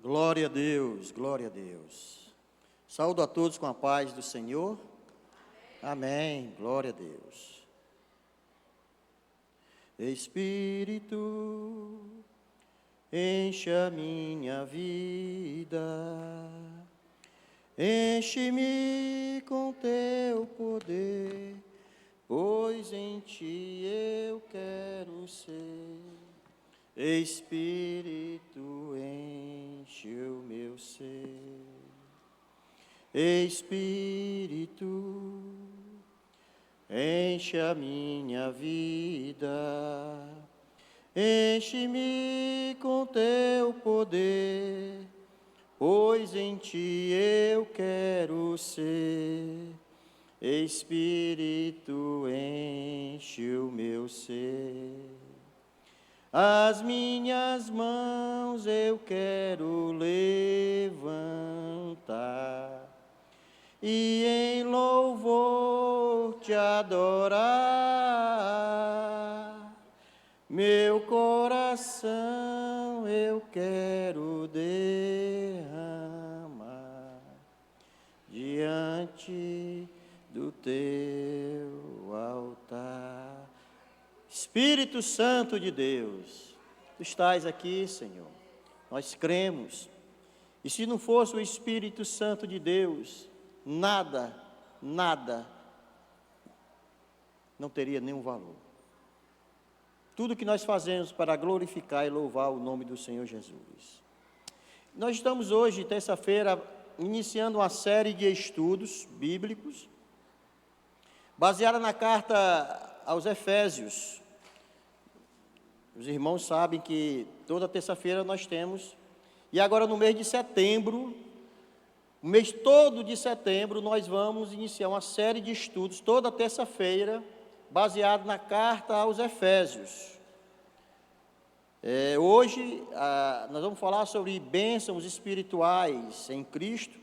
Glória a Deus, glória a Deus. Saúdo a todos com a paz do Senhor. Amém, glória a Deus. Espírito, enche a minha vida, enche-me com teu poder, pois em ti eu quero ser. Espírito, enche o meu ser. Espírito, enche a minha vida, enche-me com teu poder, pois em ti eu quero ser. Espírito, enche o meu ser. As minhas mãos eu quero levantar e em louvor te adorar. Meu coração eu quero derramar diante do teu altar. Espírito Santo de Deus, tu estás aqui, Senhor, nós cremos, e se não fosse o Espírito Santo de Deus, nada não teria nenhum valor. Tudo que nós fazemos para glorificar e louvar o nome do Senhor Jesus. Nós estamos hoje, terça-feira, iniciando uma série de estudos bíblicos, baseada na carta aos Efésios. Os irmãos sabem que toda terça-feira nós temos, e agora no mês de setembro, o mês todo de setembro, nós vamos iniciar uma série de estudos, toda terça-feira, baseado na carta aos Efésios. Hoje, nós vamos falar sobre bênçãos espirituais em Cristo.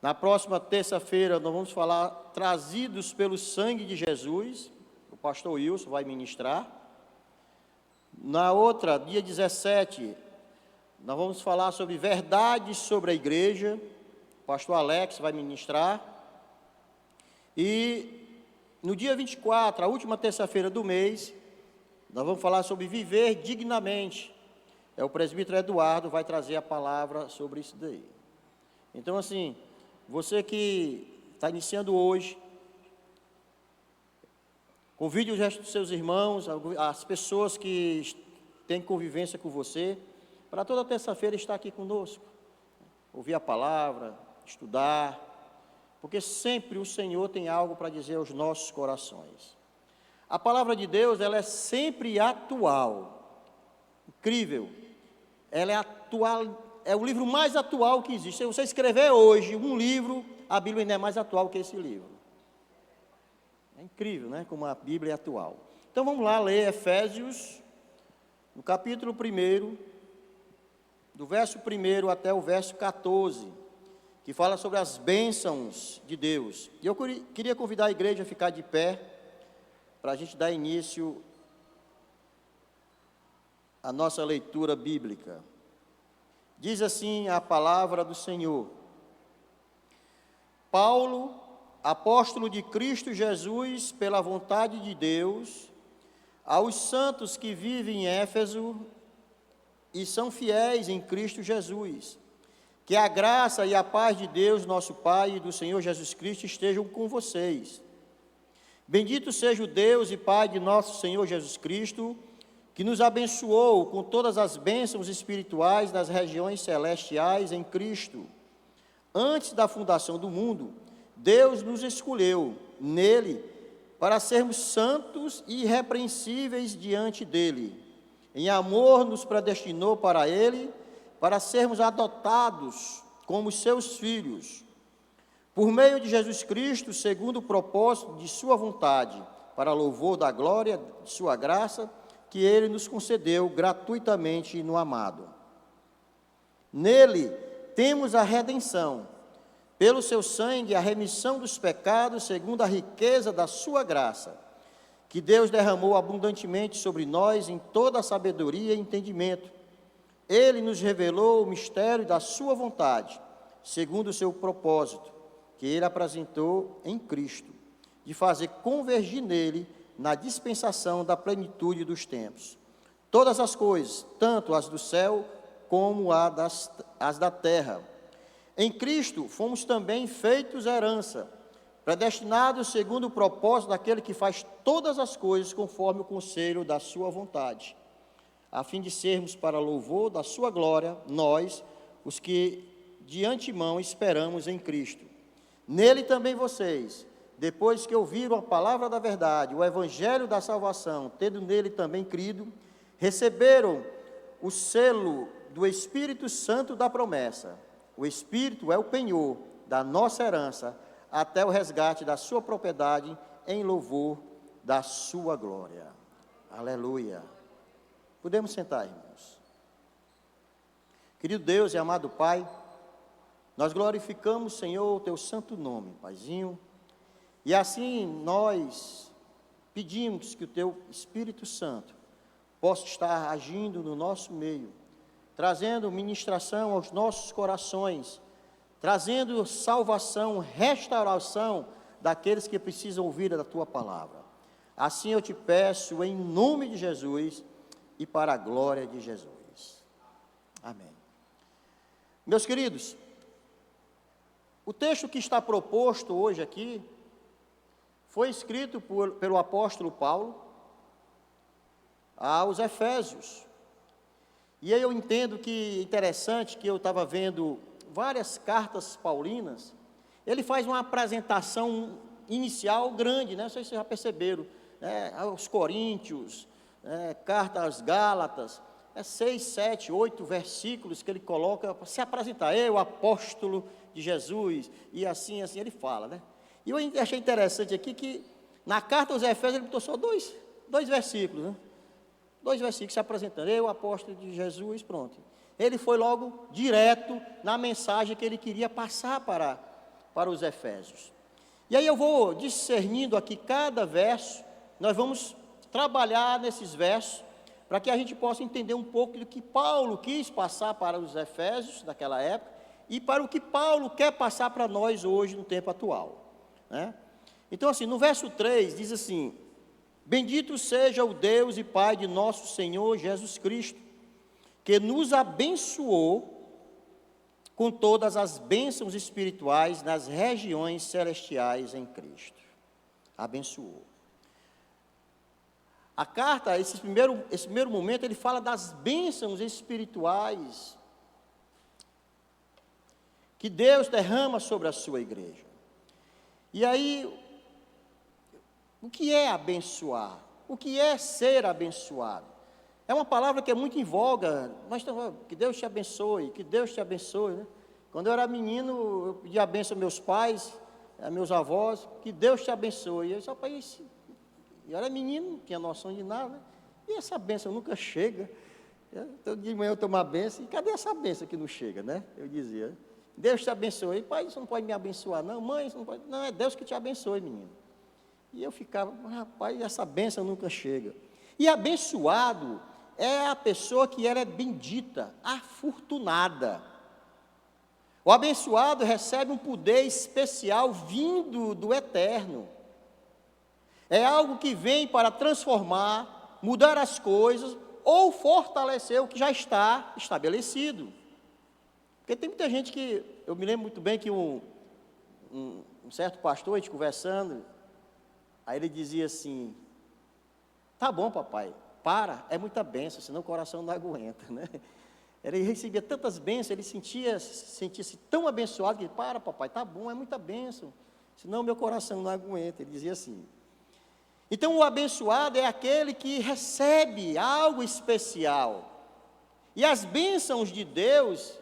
Na próxima terça-feira, nós vamos falar trazidos pelo sangue de Jesus. O pastor Wilson vai ministrar. Na outra, dia 17, nós vamos falar sobre verdades sobre a igreja. O pastor Alex vai ministrar. E no dia 24, a última terça-feira do mês, nós vamos falar sobre viver dignamente. O presbítero Eduardo vai trazer a palavra sobre isso daí. Então, assim, você que está iniciando hoje, convide o resto dos seus irmãos, as pessoas que têm convivência com você, para toda terça-feira estar aqui conosco, ouvir a palavra, estudar, porque sempre o Senhor tem algo para dizer aos nossos corações. A palavra de Deus, ela é sempre atual, incrível, ela é atual, é o livro mais atual que existe. Se você escrever hoje um livro, a Bíblia ainda é mais atual que esse livro. É incrível, né? Como a Bíblia é atual. Então vamos lá ler Efésios, no capítulo 1, do verso 1 até o verso 14, que fala sobre as bênçãos de Deus. E eu queria convidar a igreja a ficar de pé, para a gente dar início à nossa leitura bíblica. Diz assim a palavra do Senhor: Paulo, apóstolo de Cristo Jesus, pela vontade de Deus, aos santos que vivem em Éfeso e são fiéis em Cristo Jesus, que a graça e a paz de Deus, nosso Pai, e do Senhor Jesus Cristo estejam com vocês. Bendito seja o Deus e Pai de nosso Senhor Jesus Cristo, que nos abençoou com todas as bênçãos espirituais nas regiões celestiais em Cristo. Antes da fundação do mundo, Deus nos escolheu nele para sermos santos e irrepreensíveis diante dele. Em amor nos predestinou para ele, para sermos adotados como seus filhos, por meio de Jesus Cristo, segundo o propósito de sua vontade, para louvor da glória de sua graça, que ele nos concedeu gratuitamente no amado. Nele temos a redenção, pelo seu sangue a remissão dos pecados, segundo a riqueza da sua graça, que Deus derramou abundantemente sobre nós em toda a sabedoria e entendimento, Ele nos revelou o mistério da sua vontade, segundo o seu propósito, que ele apresentou em Cristo, de fazer convergir nele, na dispensação da plenitude dos tempos, todas as coisas, tanto as do céu como as da terra. Em Cristo fomos também feitos herança, predestinados segundo o propósito daquele que faz todas as coisas conforme o conselho da sua vontade, a fim de sermos para louvor da sua glória, nós, os que de antemão esperamos em Cristo. Nele também vocês, depois que ouviram a palavra da verdade, o evangelho da salvação, tendo nele também crido, receberam o selo do Espírito Santo da promessa. O Espírito é o penhor da nossa herança, até o resgate da sua propriedade, em louvor da sua glória. Aleluia. Podemos sentar, irmãos. Querido Deus e amado Pai, nós glorificamos, Senhor, o teu santo nome, Paizinho, e assim nós pedimos que o teu Espírito Santo possa estar agindo no nosso meio, trazendo ministração aos nossos corações, trazendo salvação, restauração daqueles que precisam ouvir da tua palavra. Assim eu te peço em nome de Jesus e para a glória de Jesus. Amém. Meus queridos, o texto que está proposto hoje aqui foi escrito pelo apóstolo Paulo aos Efésios. E aí eu entendo que interessante que eu estava vendo várias cartas paulinas, ele faz uma apresentação inicial grande, né? Não sei se vocês já perceberam, aos Coríntios, carta aos Gálatas, 6, 7, 8 versículos que ele coloca para se apresentar, eu, apóstolo de Jesus, e assim ele fala, né? E eu achei interessante aqui que na carta aos Efésios ele botou só dois versículos, né? 2 versículos se apresentando, eu, apóstolo de Jesus, pronto. Ele foi logo direto na mensagem que ele queria passar para os Efésios. E aí eu vou discernindo aqui cada verso, nós vamos trabalhar nesses versos, para que a gente possa entender um pouco do que Paulo quis passar para os Efésios daquela época, e para o que Paulo quer passar para nós hoje no tempo atual, né? Então assim, no verso 3 diz assim: bendito seja o Deus e Pai de nosso Senhor Jesus Cristo, que nos abençoou com todas as bênçãos espirituais nas regiões celestiais em Cristo. Abençoou. A carta, esse primeiro momento, ele fala das bênçãos espirituais que Deus derrama sobre a sua igreja. E aí, o que é abençoar? O que é ser abençoado? É uma palavra que é muito em voga. Que Deus te abençoe, que Deus te abençoe, né? Quando eu era menino, eu pedia a benção aos meus pais, a meus avós, que Deus te abençoe. Eu só para isso. Eu era menino, não tinha noção de nada, né? E essa benção nunca chega. Todo dia de manhã eu tomo a benção, e cadê essa benção que não chega, né? Eu dizia, Deus te abençoe. Pai, você não pode me abençoar, não. Mãe, você não pode. Não, é Deus que te abençoe, menino. E eu ficava, rapaz, essa benção nunca chega. E abençoado é a pessoa que ela é bendita, afortunada. O abençoado recebe um poder especial vindo do eterno. É algo que vem para transformar, mudar as coisas ou fortalecer o que já está estabelecido. Porque tem muita gente que, eu me lembro muito bem que um certo pastor, a gente conversando, aí ele dizia assim, tá bom papai, para, é muita bênção, senão o coração não aguenta, né? Ele recebia tantas bênçãos, ele sentia-se tão abençoado, que para papai, tá bom, é muita bênção, senão meu coração não aguenta, ele dizia assim. Então o abençoado é aquele que recebe algo especial, e as bênçãos de Deus,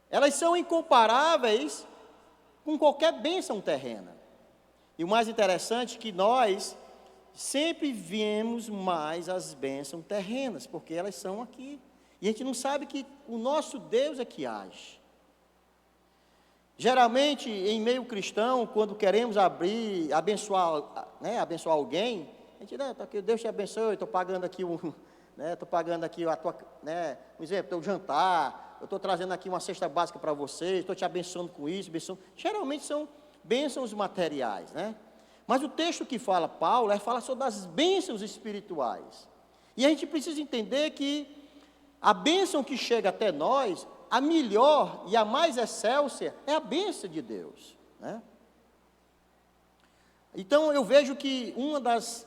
elas são incomparáveis com qualquer bênção terrena. E o mais interessante é que nós sempre vemos mais as bênçãos terrenas, porque elas são aqui. E a gente não sabe que o nosso Deus é que age. Geralmente, em meio cristão, quando queremos abençoar alguém, a gente, não, Deus te abençoe, estou pagando aqui né? Estou pagando aqui a tua, né? Um exemplo, teu jantar, eu estou trazendo aqui uma cesta básica para vocês, estou te abençoando com isso, abençoando. Geralmente são bênçãos materiais, né? Mas o texto que fala Paulo fala sobre as bênçãos espirituais. E a gente precisa entender que a bênção que chega até nós, a melhor e a mais excelsa, é a bênção de Deus, né? Então eu vejo que uma das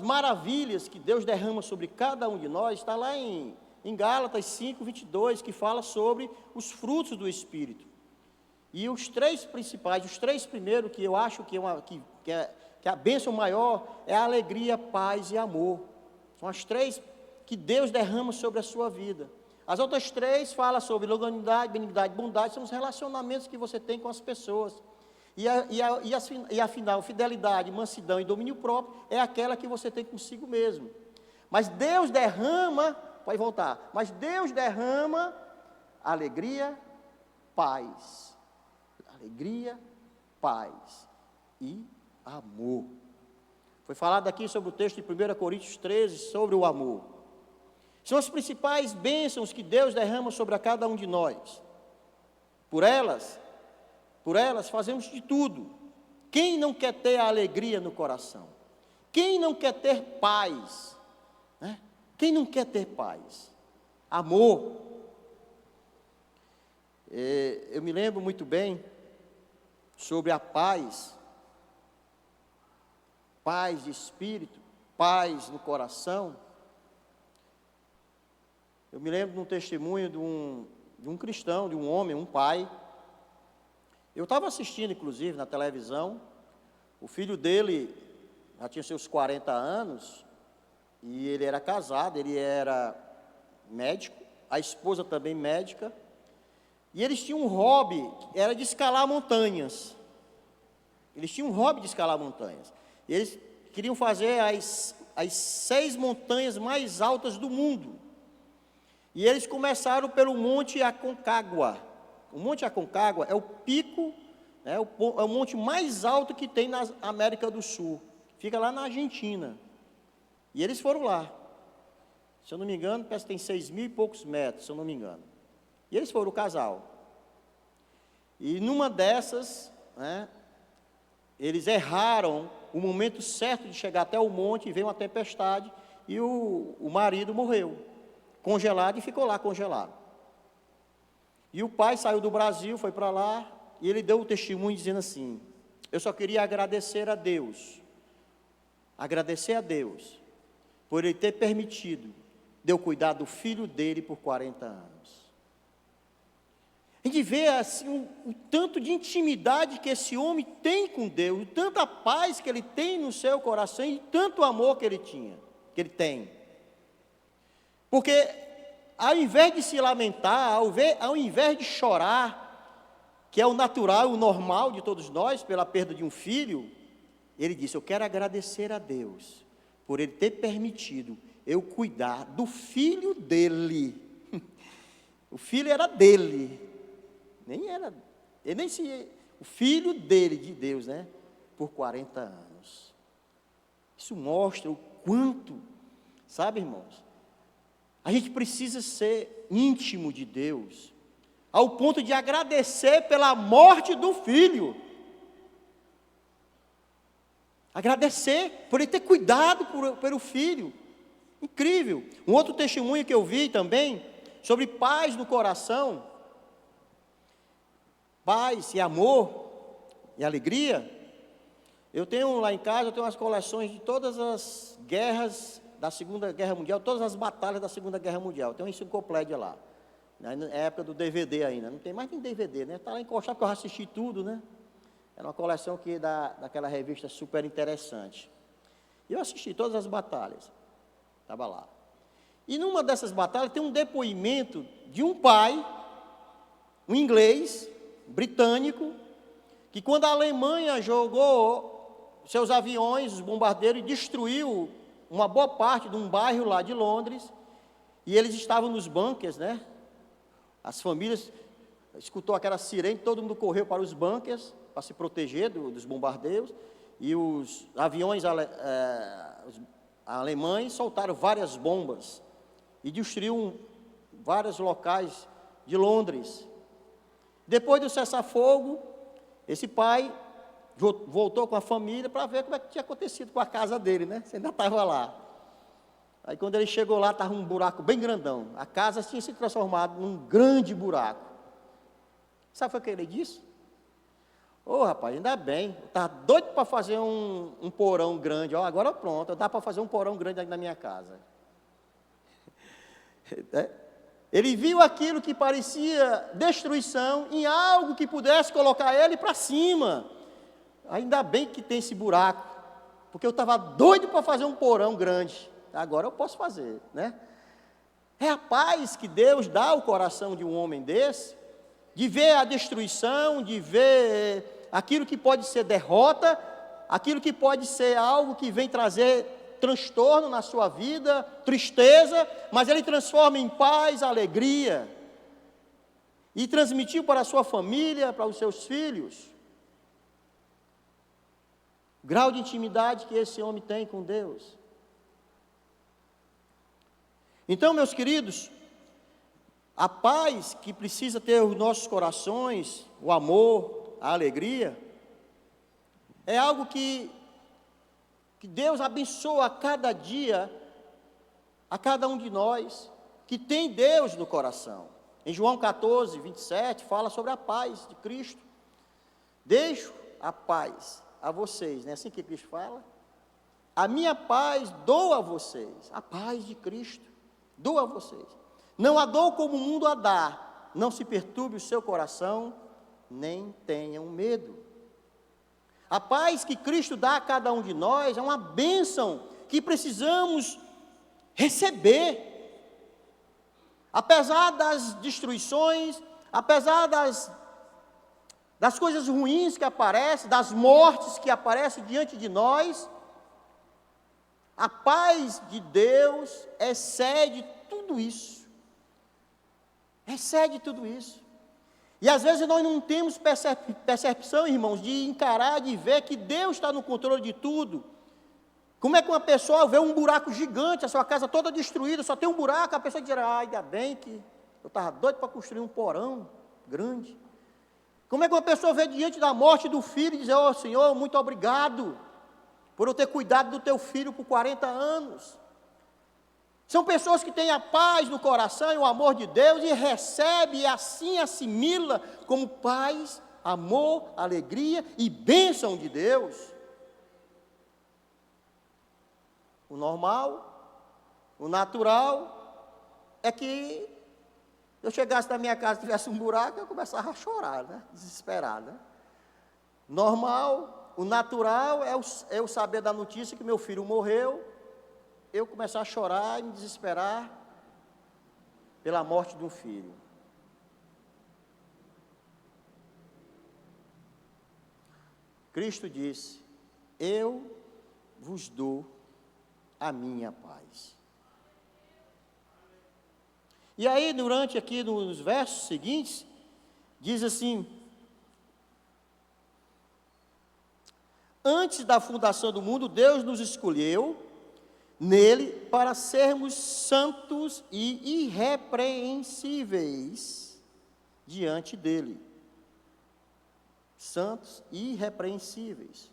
maravilhas que Deus derrama sobre cada um de nós está lá em Gálatas 5:22, que fala sobre os frutos do Espírito. E os três principais, os três primeiros, que eu acho que a bênção maior é a alegria, paz e amor. São as três que Deus derrama sobre a sua vida. As outras três falam sobre longanimidade, benignidade, bondade, são os relacionamentos que você tem com as pessoas. E afinal, fidelidade, mansidão e domínio próprio é aquela que você tem consigo mesmo. Mas Deus derrama, pode voltar, mas Deus derrama alegria, paz. Alegria, paz e amor. Foi falado aqui sobre o texto de 1 Coríntios 13, sobre o amor. São as principais bênçãos que Deus derrama sobre a cada um de nós. Por elas fazemos de tudo. Quem não quer ter a alegria no coração? Quem não quer ter paz? Né? Quem não quer ter paz? Amor. Eu me lembro muito bem sobre a paz de espírito, paz no coração. Eu me lembro de um testemunho de um cristão, de um homem, um pai. Eu estava assistindo, inclusive, na televisão. O filho dele já tinha seus 40 anos, e ele era casado, ele era médico, a esposa também médica, e eles tinham um hobby, era de escalar montanhas. Eles tinham um hobby de escalar montanhas. E eles queriam fazer as 6 montanhas mais altas do mundo. E eles começaram pelo Monte Aconcagua. O Monte Aconcagua é o pico, é o monte mais alto que tem na América do Sul. Fica lá na Argentina. E eles foram lá. Se eu não me engano, parece que tem 6.000 e poucos metros, se eu não me engano. E eles foram o casal. E numa dessas, né, eles erraram o momento certo de chegar até o monte, e veio uma tempestade, e o marido morreu, congelado, e ficou lá congelado. E o pai saiu do Brasil, foi para lá, e ele deu o testemunho dizendo assim: eu só queria agradecer a Deus, por Ele ter permitido de eu cuidar do filho dele por 40 anos. A gente vê assim o tanto de intimidade que esse homem tem com Deus, o tanta paz que ele tem no seu coração e tanto amor que ele tem. Porque ao invés de se lamentar, ao invés de chorar, que é o natural, o normal de todos nós, pela perda de um filho, ele disse: eu quero agradecer a Deus por Ele ter permitido eu cuidar do filho dele. O filho era dele, o filho dele, de Deus, né? Por 40 anos. Isso mostra o quanto, sabe, irmãos? A gente precisa ser íntimo de Deus, ao ponto de agradecer pela morte do filho. Agradecer por ele ter cuidado pelo filho. Incrível. Um outro testemunho que eu vi também, sobre paz no coração, paz e amor e alegria. Eu tenho lá em casa, umas coleções de todas as guerras da Segunda Guerra Mundial, todas as batalhas da Segunda Guerra Mundial. Tem uma enciclopédia lá. Na época do DVD ainda. Não tem mais nem DVD, né? Está lá encostado, porque eu já assisti tudo, né? Era uma coleção daquela revista super interessante. E eu assisti todas as batalhas. Estava lá. E numa dessas batalhas tem um depoimento de um pai, um inglês, britânico, que quando a Alemanha jogou seus aviões, os bombardeiros, e destruiu uma boa parte de um bairro lá de Londres, e eles estavam nos bunkers, né? As famílias escutou aquela sirene, todo mundo correu para os bunkers, para se proteger dos bombardeios, e os aviões alemães soltaram várias bombas e destruíram vários locais de Londres. Depois do cessar-fogo, esse pai voltou com a família para ver como é que tinha acontecido com a casa dele, né? Você ainda estava lá. Aí quando ele chegou lá, estava um buraco bem grandão. A casa tinha se transformado num grande buraco. Sabe o que ele disse? Ô, rapaz, ainda bem, eu estava doido para fazer um porão grande. Ó, agora pronto, dá para fazer um porão grande aqui na minha casa. Ele viu aquilo que parecia destruição em algo que pudesse colocar ele para cima. Ainda bem que tem esse buraco, porque eu estava doido para fazer um porão grande. Agora eu posso fazer, né? É a paz que Deus dá ao coração de um homem desse, de ver a destruição, de ver aquilo que pode ser derrota, aquilo que pode ser algo que vem trazer transtorno na sua vida, tristeza, mas ele transforma em paz, alegria, e transmitiu para a sua família, para os seus filhos. O grau de intimidade que esse homem tem com Deus. Então, meus queridos, a paz que precisa ter os nossos corações, o amor, a alegria, é algo que Deus abençoa a cada dia, a cada um de nós, que tem Deus no coração. Em João 14, 27, fala sobre a paz de Cristo. Deixo a paz a vocês, não é assim que Cristo fala? A minha paz dou a vocês, a paz de Cristo. Dou a vocês. Não a dou como o mundo a dá. Não se perturbe o seu coração, nem tenham medo. A paz que Cristo dá a cada um de nós é uma bênção que precisamos receber. Apesar das destruições, apesar das coisas ruins que aparecem, das mortes que aparecem diante de nós, a paz de Deus excede tudo isso. Excede tudo isso. E às vezes nós não temos percepção, irmãos, de encarar, de ver que Deus está no controle de tudo. Como é que uma pessoa vê um buraco gigante, a sua casa toda destruída, só tem um buraco, a pessoa diz, ainda bem que eu estava doido para construir um porão grande. Como é que uma pessoa vê diante da morte do filho e diz, Senhor, muito obrigado por eu ter cuidado do teu filho por 40 anos. São pessoas que têm a paz no coração e o amor de Deus e recebe e assim assimila como paz, amor, alegria e bênção de Deus. O normal, o natural é que eu chegasse na minha casa e tivesse um buraco, eu começava a chorar, né? Desesperado, né? Normal. O natural é o saber da notícia que meu filho morreu, eu começar a chorar e me desesperar pela morte de um filho. Cristo disse, eu vos dou a minha paz. E aí, durante aqui nos versos seguintes, diz assim, antes da fundação do mundo, Deus nos escolheu nele para sermos santos e irrepreensíveis diante dele. Santos e irrepreensíveis.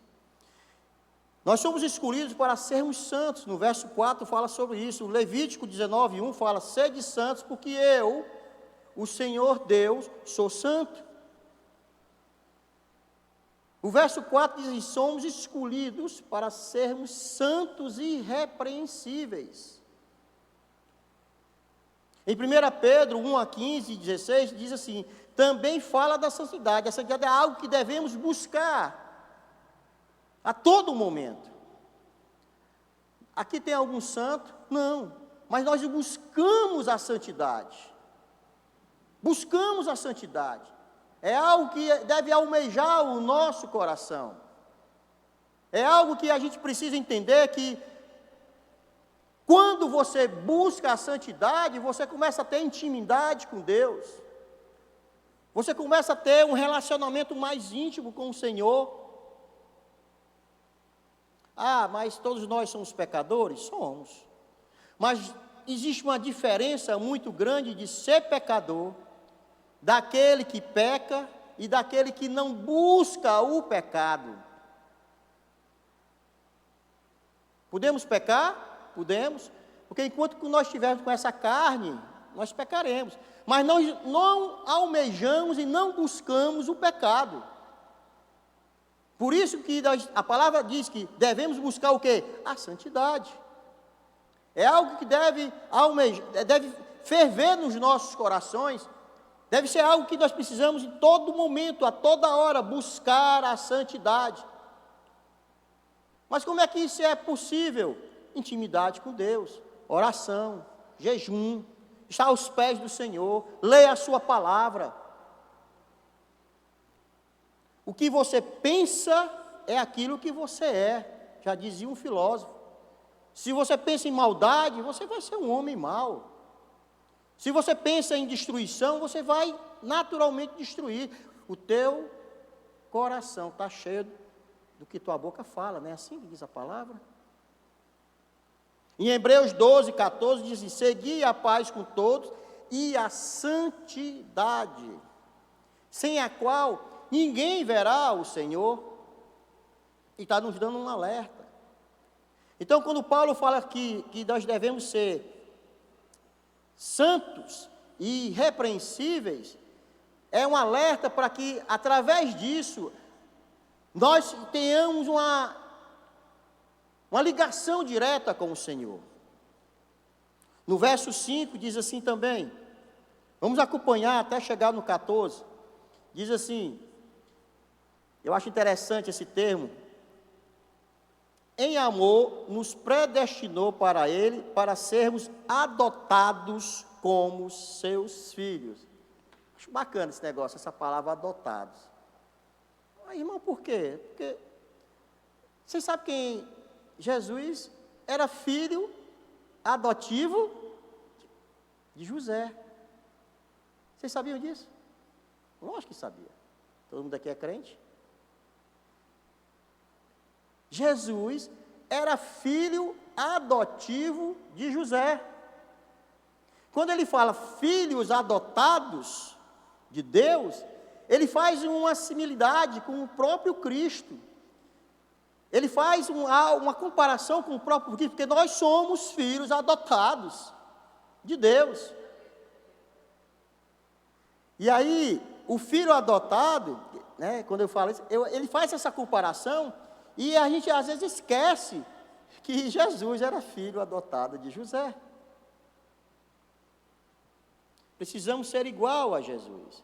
Nós somos escolhidos para sermos santos. No verso 4 fala sobre isso. O Levítico 19:1 fala, sede santos, porque eu, o Senhor Deus, sou santo. O verso 4 diz, somos escolhidos para sermos santos e irrepreensíveis. Em 1 Pedro 1:15 e 16 diz assim, também fala da santidade. A santidade é algo que devemos buscar a todo momento. Aqui tem algum santo? Não, mas nós buscamos a santidade. Buscamos a santidade. É algo que deve almejar o nosso coração. É algo que a gente precisa entender que quando você busca a santidade, você começa a ter intimidade com Deus. Você começa a ter um relacionamento mais íntimo com o Senhor. Ah, mas todos nós somos pecadores? Somos. Mas existe uma diferença muito grande de ser pecador, daquele que peca e daquele que não busca o pecado. Podemos pecar? Podemos, porque enquanto que nós estivermos com essa carne, nós pecaremos. Mas nós não almejamos e não buscamos o pecado. Por isso que a palavra diz que devemos buscar o quê? A santidade. É algo que deve ferver nos nossos corações. Deve ser algo que nós precisamos em todo momento, a toda hora, buscar a santidade. Mas como é que isso é possível? Intimidade com Deus, oração, jejum, estar aos pés do Senhor, leia a sua palavra. O que você pensa é aquilo que você é, já dizia um filósofo. Se você pensa em maldade, você vai ser um homem mau. Se você pensa em destruição, você vai naturalmente destruir. O teu coração está cheio do que tua boca fala, não é assim que diz a palavra? Em Hebreus 12, 14, diz assim: segui a paz com todos e a santidade, sem a qual ninguém verá o Senhor. E está nos dando um alerta. Então, quando Paulo fala aqui que nós devemos ser santos e irrepreensíveis, é um alerta para que, através disso, nós tenhamos uma ligação direta com o Senhor. No verso 5 diz assim também, vamos acompanhar até chegar no 14, diz assim, eu acho interessante esse termo: em amor nos predestinou para Ele, para sermos adotados como seus filhos. Acho bacana esse negócio, essa palavra adotados. Mas, irmão, por quê? Porque vocês sabem quem Jesus era filho adotivo de José. Vocês sabiam disso? Lógico que sabia. Todo mundo aqui é crente? Jesus era filho adotivo de José. Quando ele fala filhos adotados de Deus, ele faz uma similaridade com o próprio Cristo. Ele faz uma comparação com o próprio Cristo, porque nós somos filhos adotados de Deus. E aí, o filho adotado, né, quando eu falo isso, ele faz essa comparação. E a gente às vezes esquece que Jesus era filho adotado de José. Precisamos ser igual a Jesus.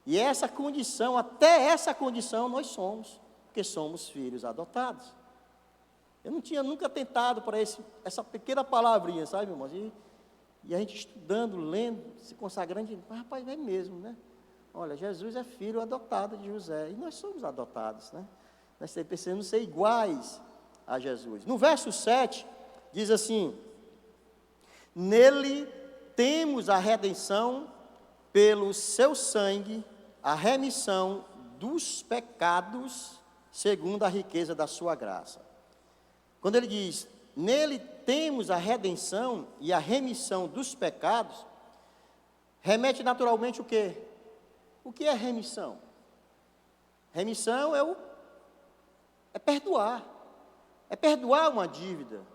E essa condição, até essa condição nós somos, porque somos filhos adotados. Eu não tinha nunca tentado para essa pequena palavrinha, sabe, irmãos? E a gente estudando, lendo, se consagrando, mas rapaz, é mesmo, né? Olha, Jesus é filho adotado de José, e nós somos adotados, né? Nós precisamos ser iguais a Jesus. No verso 7, diz assim: nele temos a redenção pelo seu sangue, a remissão dos pecados, segundo a riqueza da sua graça. Quando ele diz, nele temos a redenção e a remissão dos pecados, remete naturalmente o quê? O que é remissão? Remissão é perdoar uma dívida.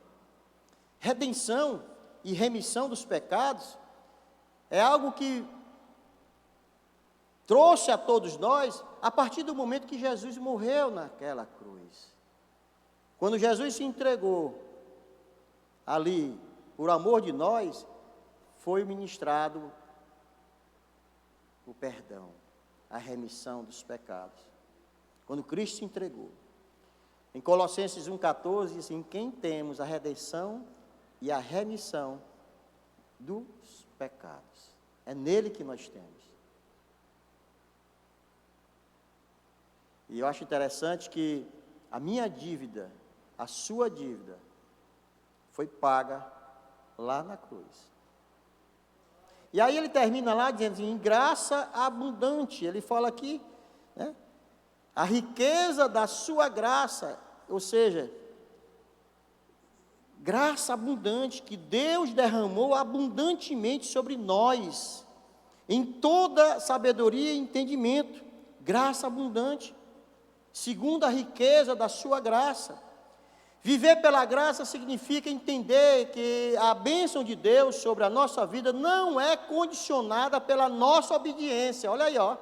Redenção e remissão dos pecados é algo que trouxe a todos nós a partir do momento que Jesus morreu naquela cruz. Quando Jesus se entregou ali por amor de nós, foi ministrado o perdão, a remissão dos pecados. Quando Cristo se entregou. Em Colossenses 1,14 diz assim: quem temos a redenção e a remissão dos pecados. É nele que nós temos. E eu acho interessante que a minha dívida, a sua dívida, foi paga lá na cruz. E aí ele termina lá dizendo assim, em graça abundante. Ele fala aqui, né? A riqueza da sua graça, ou seja, Graça abundante que Deus derramou abundantemente sobre nós, em toda sabedoria e entendimento. Graça abundante, segundo a riqueza da sua graça. Viver pela graça significa entender que a bênção de Deus sobre a nossa vida não é condicionada pela nossa obediência, olha aí, ó,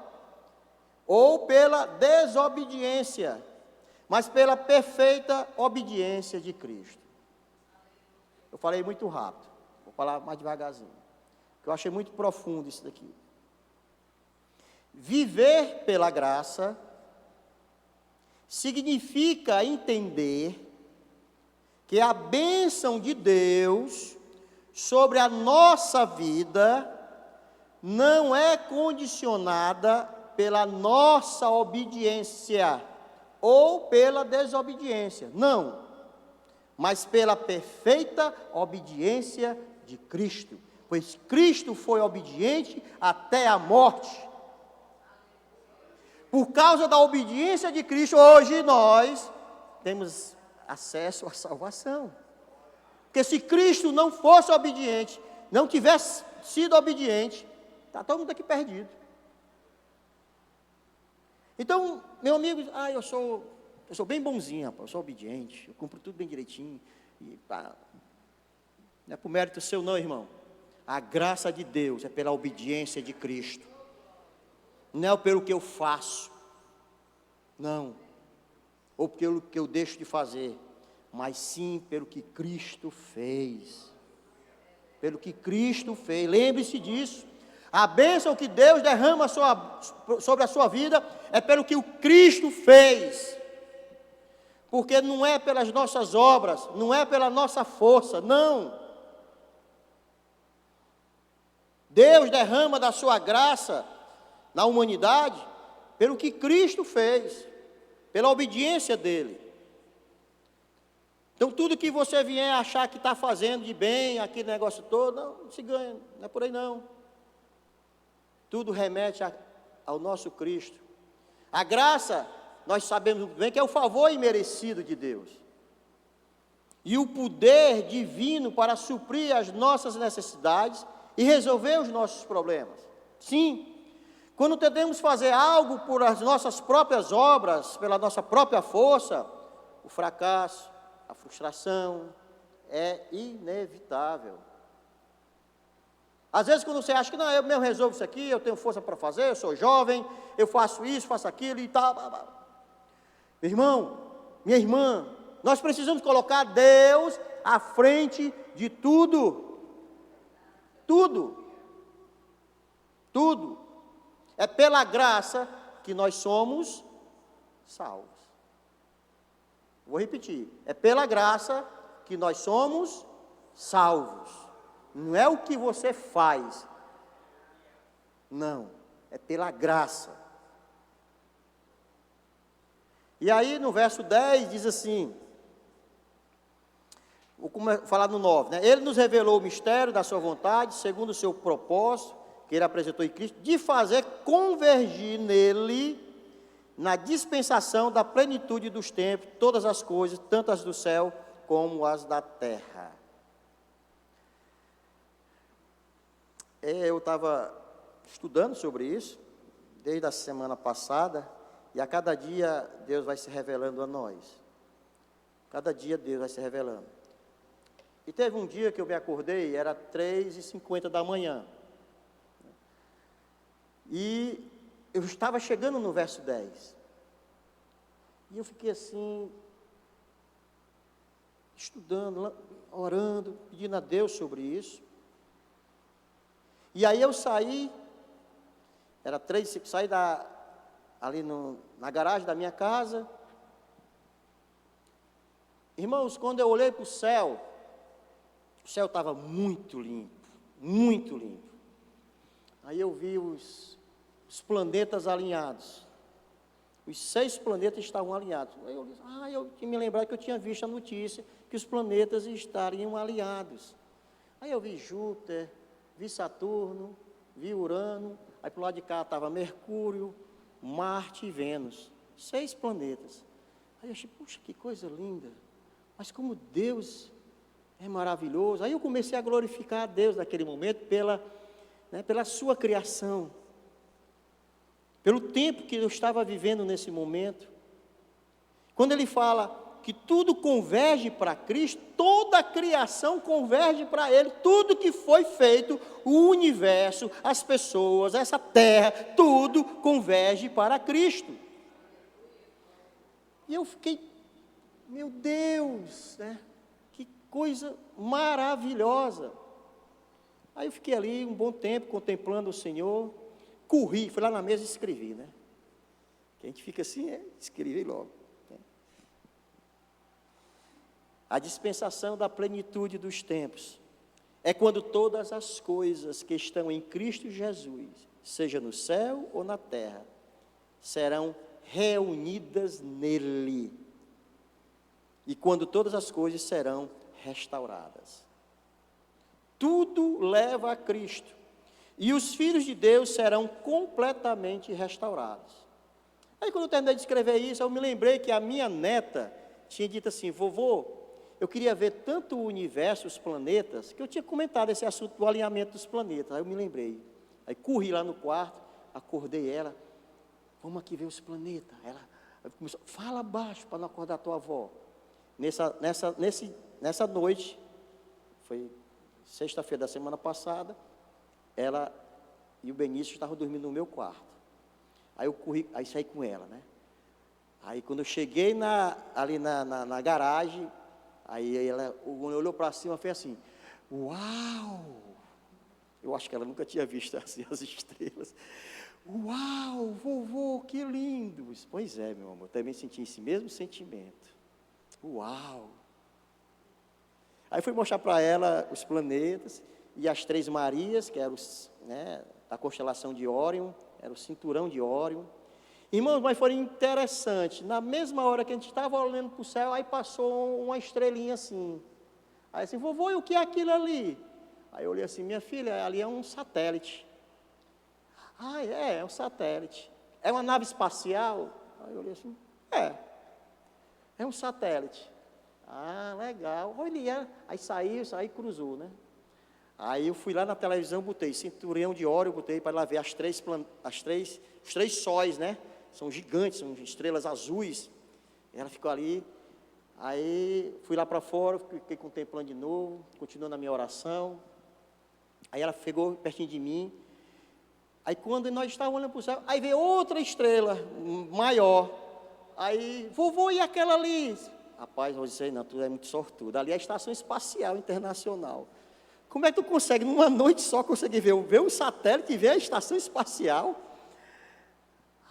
ou pela desobediência, mas pela perfeita obediência de Cristo. Eu falei muito rápido, vou falar mais devagarzinho, porque eu achei muito profundo isso daqui. Viver pela graça significa entender que a bênção de Deus sobre a nossa vida não é condicionada pela nossa obediência ou pela desobediência, não, mas pela perfeita obediência de Cristo, pois Cristo foi obediente até a morte. Por causa da obediência de Cristo, hoje nós temos acesso à salvação. Porque se Cristo não fosse obediente, não tivesse sido obediente, está todo mundo aqui perdido. Então, meu amigo, eu sou bem bonzinho, rapaz, eu sou obediente, eu cumpro tudo bem direitinho. E, não é por mérito seu não, irmão. A graça de Deus é pela obediência de Cristo. Não é pelo que eu faço, não, ou pelo que eu deixo de fazer, mas sim pelo que Cristo fez. Pelo que Cristo fez, lembre-se disso. A bênção que Deus derrama sobre a sua vida é pelo que o Cristo fez. Porque não é pelas nossas obras, não é pela nossa força, não. Deus derrama da sua graça na humanidade pelo que Cristo fez, pela obediência dele. Então tudo que você vier achar que está fazendo de bem, aquele negócio todo, não se ganha, não é por aí não. Tudo remete ao nosso Cristo. A graça, nós sabemos muito bem que é o favor imerecido de Deus. E o poder divino para suprir as nossas necessidades e resolver os nossos problemas. Sim, quando tentamos fazer algo por as nossas próprias obras, pela nossa própria força, o fracasso, a frustração é inevitável. Às vezes quando você acha que não, eu mesmo resolvo isso aqui, eu tenho força para fazer, eu sou jovem, eu faço isso, faço aquilo e tal. Meu irmão, minha irmã, nós precisamos colocar Deus à frente de tudo. Tudo. Tudo. É pela graça que nós somos salvos. Vou repetir. É pela graça que nós somos salvos. Não é o que você faz. Não. É pela graça. E aí no verso 10 diz assim, vou falar no 9, né? Ele nos revelou o mistério da sua vontade, segundo o seu propósito, que ele apresentou em Cristo, de fazer convergir nele, na dispensação da plenitude dos tempos, todas as coisas, tanto as do céu como as da terra. Eu estava estudando sobre isso, desde a semana passada, e a cada dia Deus vai se revelando a nós. Cada dia Deus vai se revelando. E teve um dia que eu me acordei, era 3h50 da manhã. E eu estava chegando no verso 10. E eu fiquei assim, estudando, orando, pedindo a Deus sobre isso. E aí eu saí, saí ali na garagem da minha casa. Irmãos, quando eu olhei para o céu estava muito limpo, muito limpo. Aí eu vi os planetas alinhados. Os 6 planetas estavam alinhados. Aí eu disse, eu tinha me lembrado que eu tinha visto a notícia que os planetas estariam alinhados. Aí eu vi Júpiter, vi Saturno, vi Urano, aí para o lado de cá estava Mercúrio, Marte e Vênus. 6 planetas. Aí eu achei, puxa, que coisa linda. Mas como Deus É maravilhoso. Aí eu comecei a glorificar a Deus naquele momento pela sua criação, pelo tempo que eu estava vivendo nesse momento. Quando ele fala que tudo converge para Cristo, toda a criação converge para Ele, tudo que foi feito, o universo, as pessoas, essa terra, tudo converge para Cristo. E eu fiquei, meu Deus, né? Que coisa maravilhosa. Aí eu fiquei ali um bom tempo contemplando o Senhor, corri, fui lá na mesa e escrevi, né? Que a gente fica assim, escrevi logo. A dispensação da plenitude dos tempos é quando todas as coisas que estão em Cristo Jesus, seja no céu ou na terra, serão reunidas nele. E quando todas as coisas serão restauradas. Tudo leva a Cristo. E os filhos de Deus serão completamente restaurados. Aí quando eu terminei de escrever isso, eu me lembrei que a minha neta tinha dito assim: vovô, eu queria ver tanto o universo, os planetas, que eu tinha comentado esse assunto do alinhamento dos planetas. Aí eu me lembrei. Aí corri lá no quarto, acordei ela. Vamos aqui ver os planetas. Ela começou, fala baixo para não acordar a tua avó. Nessa noite, foi sexta-feira da semana passada, ela e o Benício estavam dormindo no meu quarto. Aí eu corri, aí saí com ela, né? Aí quando eu cheguei ali na garagem, aí ela olhou para cima e fez assim: uau! Eu acho que ela nunca tinha visto assim as estrelas. Uau, vovô, que lindo! Pois é, meu amor, também senti esse mesmo sentimento. Uau! Aí fui mostrar para ela os planetas e as três Marias, que eram da constelação de Órion, era o cinturão de Órion. Irmãos, mas foi interessante. Na mesma hora que a gente estava olhando para o céu, aí passou uma estrelinha assim. Aí assim, vovô, e o que é aquilo ali? Aí eu olhei assim, minha filha, ali é um satélite. Ah, é um satélite. É uma nave espacial? Aí eu olhei assim, é um satélite. Ah, legal. Olha, aí saiu, cruzou, né? Aí eu fui lá na televisão, botei cinturão de Órion, botei para lá ver os três sóis, né? São gigantes, são estrelas azuis. Ela ficou ali. Aí fui lá para fora, fiquei contemplando de novo, continuando a minha oração. Aí ela pegou pertinho de mim. Aí quando nós estávamos olhando para o céu, aí veio outra estrela maior. Aí, vovô, e aquela ali? Rapaz, eu disse, não, tu é muito sortudo. Ali é a Estação Espacial Internacional. Como é que tu consegue, numa noite só, conseguir ver um satélite e ver a Estação Espacial?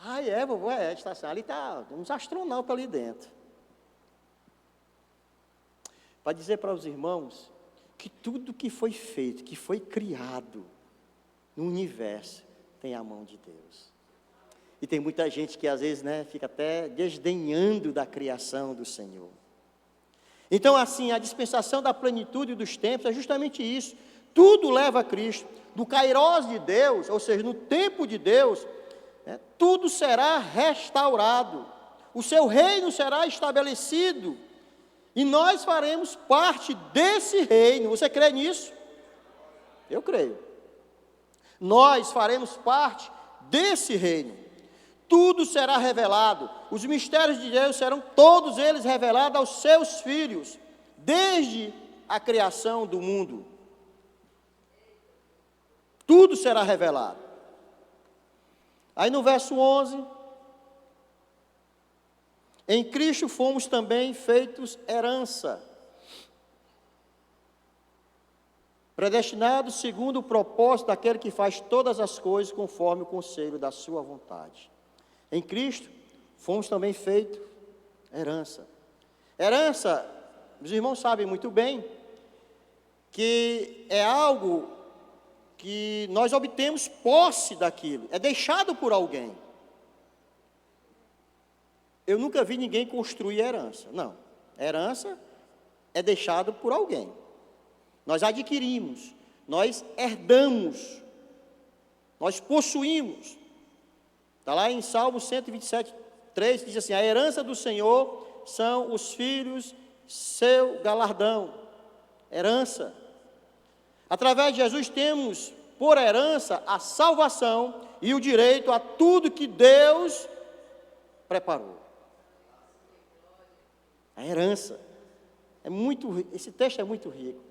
Ah, vovô, a estação. Ali está uns astronautas ali dentro. Para dizer para os irmãos que tudo que foi feito, que foi criado no universo, tem a mão de Deus. E tem muita gente que às vezes, fica até desdenhando da criação do Senhor. Então, assim, a dispensação da plenitude dos tempos é justamente isso. Tudo leva a Cristo. Do kairós de Deus, ou seja, no tempo de Deus, tudo será restaurado. O seu reino será estabelecido. E nós faremos parte desse reino. Você crê nisso? Eu creio. Nós faremos parte desse reino. Tudo será revelado. Os mistérios de Deus serão todos eles revelados aos seus filhos, desde a criação do mundo. Tudo será revelado. Aí no verso 11, em Cristo fomos também feitos herança, predestinados segundo o propósito daquele que faz todas as coisas conforme o conselho da sua vontade. Em Cristo, fomos também feitos herança. Herança, os irmãos sabem muito bem, que é algo que nós obtemos posse daquilo, é deixado por alguém. Eu nunca vi ninguém construir herança, não. Herança é deixado por alguém. Nós adquirimos, nós herdamos, nós possuímos. Está lá em Salmo 127, 3, diz assim: a herança do Senhor são os filhos, seu galardão. Herança. Através de Jesus temos por herança a salvação e o direito a tudo que Deus preparou. A herança. Esse texto é muito rico.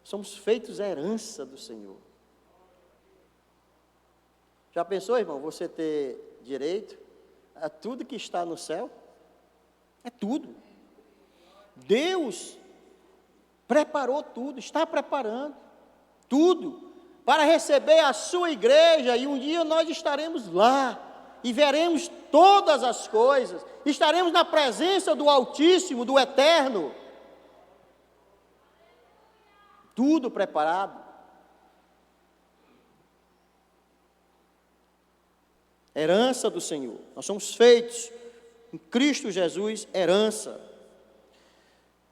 Somos feitos herança do Senhor. Já pensou, irmão, você ter direito a tudo que está no céu? É tudo. Deus preparou tudo, está preparando tudo para receber a sua igreja, e um dia nós estaremos lá e veremos todas as coisas, estaremos na presença do Altíssimo, do Eterno. Tudo preparado. Herança do Senhor. Nós somos feitos em Cristo Jesus, herança.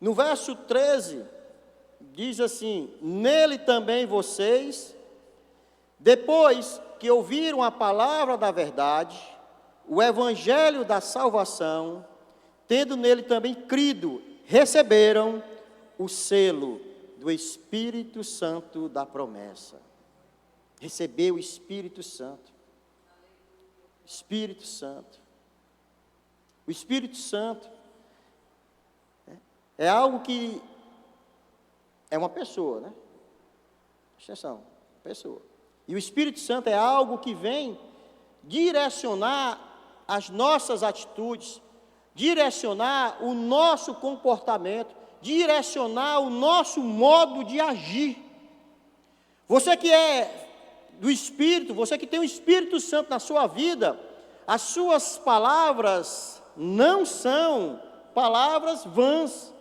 No verso 13, diz assim: nele também vocês, depois que ouviram a palavra da verdade, o evangelho da salvação, tendo nele também crido, receberam o selo do Espírito Santo da promessa. Recebeu o Espírito Santo. Espírito Santo. O Espírito Santo é algo que é uma pessoa, né? Presta atenção, pessoa. E o Espírito Santo é algo que vem direcionar as nossas atitudes, direcionar o nosso comportamento, direcionar o nosso modo de agir. Você que é do Espírito, você que tem o Espírito Santo na sua vida, as suas palavras não são palavras vãs,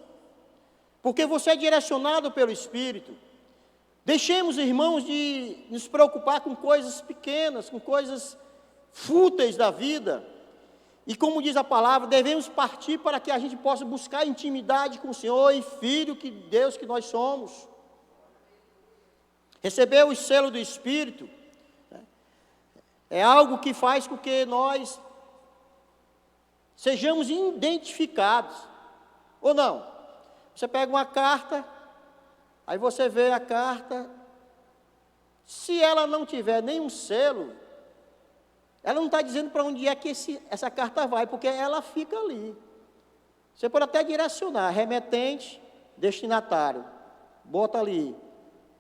porque você é direcionado pelo Espírito. Deixemos, irmãos, de nos preocupar com coisas pequenas, com coisas fúteis da vida, e como diz a palavra, devemos partir para que a gente possa buscar intimidade com o Senhor e Filho que Deus que nós somos. Receber o selo do Espírito é algo que faz com que nós sejamos identificados, ou não? Você pega uma carta, aí você vê a carta, se ela não tiver nenhum selo, ela não está dizendo para onde é que essa carta vai, porque ela fica ali. Você pode até direcionar, remetente, destinatário, bota ali.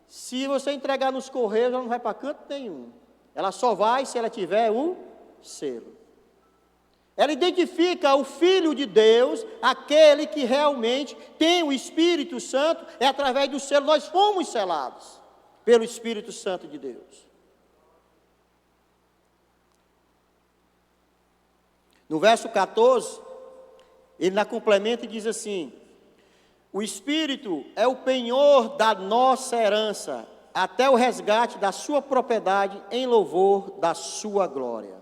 Se você entregar nos correios, ela não vai para canto nenhum. Ela só vai se ela tiver um selo. Ela identifica o Filho de Deus, aquele que realmente tem o Espírito Santo, é através do selo, nós fomos selados pelo Espírito Santo de Deus. No verso 14, ele na complementa e diz assim: o Espírito é o penhor da nossa herança, até o resgate da sua propriedade em louvor da sua glória.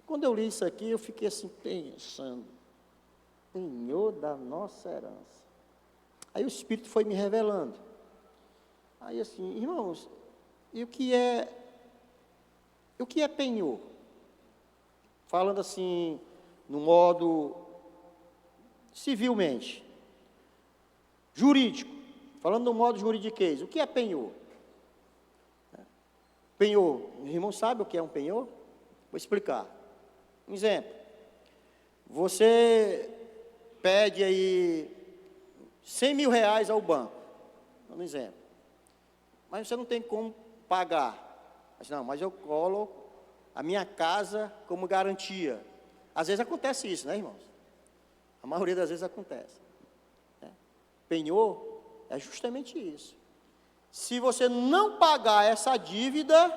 Quando eu li isso aqui, eu fiquei assim pensando, penhor da nossa herança. Aí o Espírito foi me revelando. Aí assim, irmãos, e o que é penhor? Falando assim, no modo civilmente, jurídico, falando no modo juridiquês, o que é penhor? Penhor, os irmãos sabem o que é um penhor? Vou explicar. Um exemplo, você pede aí 100 mil reais ao banco, um exemplo, mas você não tem como pagar. Mas eu coloco a minha casa como garantia. Às vezes acontece isso, né, irmãos? A maioria das vezes acontece. Penhor é justamente isso. Se você não pagar essa dívida,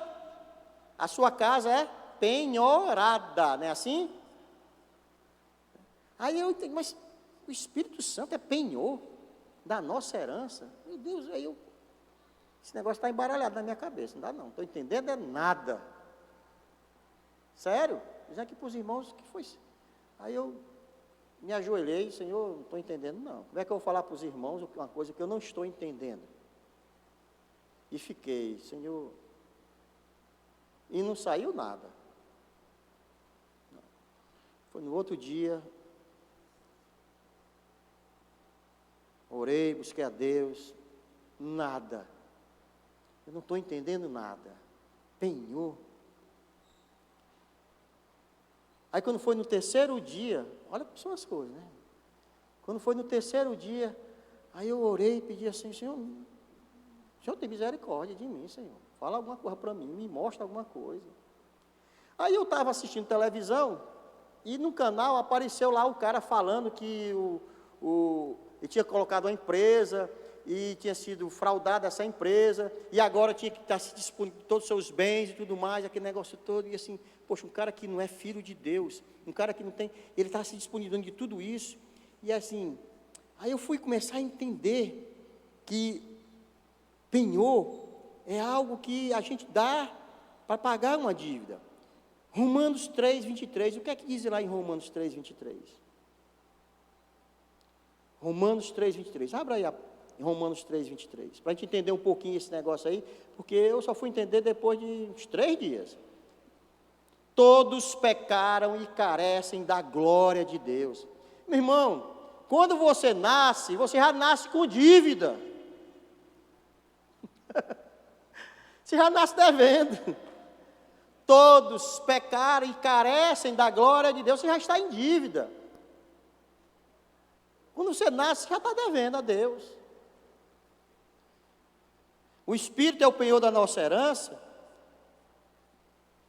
a sua casa é penhorada, não é assim? Aí eu entendi, mas o Espírito Santo é penhor da nossa herança? Meu Deus, esse negócio está embaralhado na minha cabeça, não dá não, estou entendendo nada. Sério? Dizendo aqui para os irmãos que foi. Aí eu me ajoelhei, Senhor, não estou entendendo não. Como é que eu vou falar para os irmãos uma coisa que eu não estou entendendo? E fiquei, Senhor, e não saiu nada. Foi no outro dia, orei, busquei a Deus, nada. Eu não estou entendendo nada. Penhor. Aí quando foi no terceiro dia, olha como são as coisas, né? Quando foi no terceiro dia, aí eu orei e pedi assim, Senhor tem misericórdia de mim, Senhor. Fala alguma coisa para mim, me mostra alguma coisa. Aí eu estava assistindo televisão, e no canal apareceu lá o cara falando que ele tinha colocado uma empresa, e tinha sido fraudada essa empresa, e agora tinha que estar se disponível todos os seus bens e tudo mais, aquele negócio todo, e assim, poxa, um cara que não é filho de Deus, um cara que não tem, ele está se disponibilizando de tudo isso, e assim, aí eu fui começar a entender que penhor é algo que a gente dá para pagar uma dívida. Romanos 3:23, o que é que diz lá em Romanos 3:23? Romanos 3:23, abra aí em Romanos 3:23, para a gente entender um pouquinho esse negócio aí, porque eu só fui entender depois de uns 3 dias. Todos pecaram e carecem da glória de Deus. Meu irmão, quando você nasce, você já nasce com dívida. Você já nasce devendo. Todos pecaram e carecem da glória de Deus, você já está em dívida. Quando você nasce, você já está devendo a Deus. O Espírito é o penhor da nossa herança.